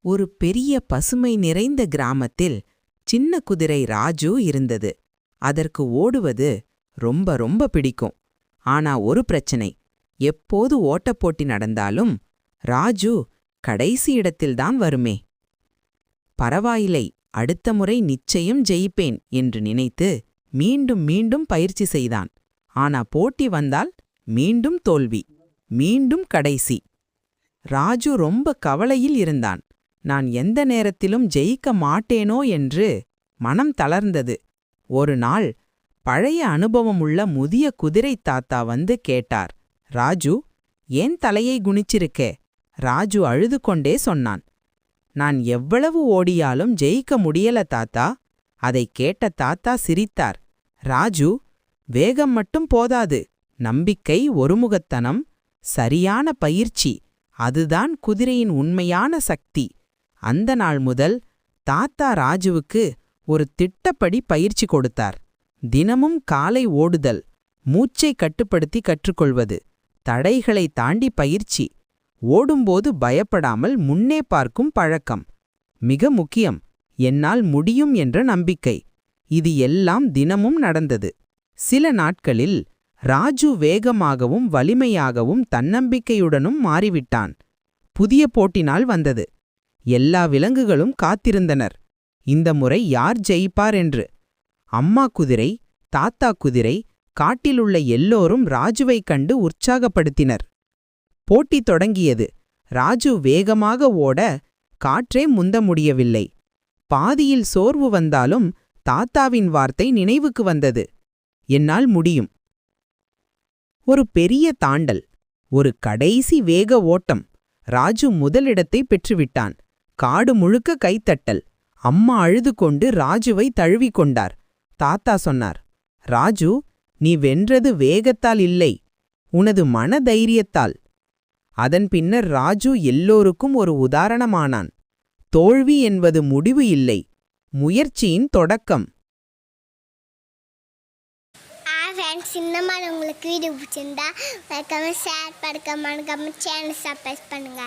ஒரு பெரிய பசுமை நிறைந்த கிராமத்தில் சின்ன குதிரை ராஜு இருந்தது. அதற்கு ஓடுவது ரொம்ப ரொம்ப பிடிக்கும். ஆனா ஒரு பிரச்சனை, எப்போது ஓட்டப்போட்டி நடந்தாலும் ராஜு கடைசி இடத்தில்தான் வருமே. பரவாயில்லை, அடுத்த முறை நிச்சயம் ஜெயிப்பேன் என்று நினைத்து மீண்டும் மீண்டும் பயிற்சி செய்தான். ஆனா போட்டி வந்தால் மீண்டும் தோல்வி, மீண்டும் கடைசி. ராஜு ரொம்ப கவலையில் இருந்தான். நான் எந்த நேரத்திலும் ஜெயிக்க மாட்டேனோ என்று மனம் தளர்ந்தது. ஒரு நாள் பழைய அனுபவமுள்ள முதிய குதிரை தாத்தா வந்து கேட்டார், ராஜு, ஏன் தலையை குனிச்சிருக்கே? ராஜு அழுது கொண்டே சொன்னான், நான் எவ்வளவு ஓடியாலும் ஜெயிக்க முடியல தாத்தா. அதைக் கேட்ட தாத்தா சிரித்தார். ராஜு, வேகம் மட்டும் போதாது, நம்பிக்கை, ஒருமுகத்தனம், சரியான பயிற்சி, அதுதான் குதிரையின் உண்மையான சக்தி. அந்த நாள் முதல் தாத்தா ராஜுவுக்கு ஒரு திட்டப்படி பயிற்சி கொடுத்தார். தினமும் காலை ஓடுதல், மூச்சை கட்டுப்படுத்தி கற்றுக்கொள்வது, தடைகளை தாண்டி பயிற்சி, ஓடும்போது பயப்படாமல் முன்னே பார்க்கும் பழக்கம், மிக முக்கியம், என்னால் முடியும் என்ற நம்பிக்கை. இது எல்லாம் தினமும் நடந்தது. சில நாட்களில் ராஜு வேகமாகவும் வலிமையாகவும் தன்னம்பிக்கையுடனும் மாறிவிட்டான். புதிய போட்டி நாள் வந்தது. எல்லா விலங்குகளும் காத்திருந்தனர், இந்த முறை யார் ஜெயிப்பார் என்று. அம்மா குதிரை, தாத்தா குதிரை, காட்டிலுள்ள எல்லோரும் ராஜுவைக் கண்டு உற்சாகப்படுத்தினர். போட்டி தொடங்கியது. ராஜு வேகமாக ஓட காற்றே முந்த முடியவில்லை. பாதியில் சோர்வு வந்தாலும் தாத்தாவின் வார்த்தை நினைவுக்கு வந்தது, என்னால் முடியும். ஒரு பெரிய தாண்டல், ஒரு கடைசி வேக ஓட்டம். ராஜு முதலிடத்தை பெற்றுவிட்டான். காடு முழுக்க கைத்தட்டல். அம்மா அழுது கொண்டு ராஜுவை தழுவிக்கொண்டார். தாத்தா சொன்னார், ராஜு, நீ வென்றது வேகத்தால் இல்லை, உனது மனதைரியத்தால். அதன் பின்னர் ராஜு எல்லோருக்கும் ஒரு உதாரணமானான். தோல்வி என்பது முடிவு இல்லை, முயற்சியின் தொடக்கம். சின்னம்மா உங்களுக்கு வீடியோ பிடிச்சிருந்தா ஷேர் பண்ணுங்க, சேனல் சப்ஸ்கிரைப் பண்ணுங்க.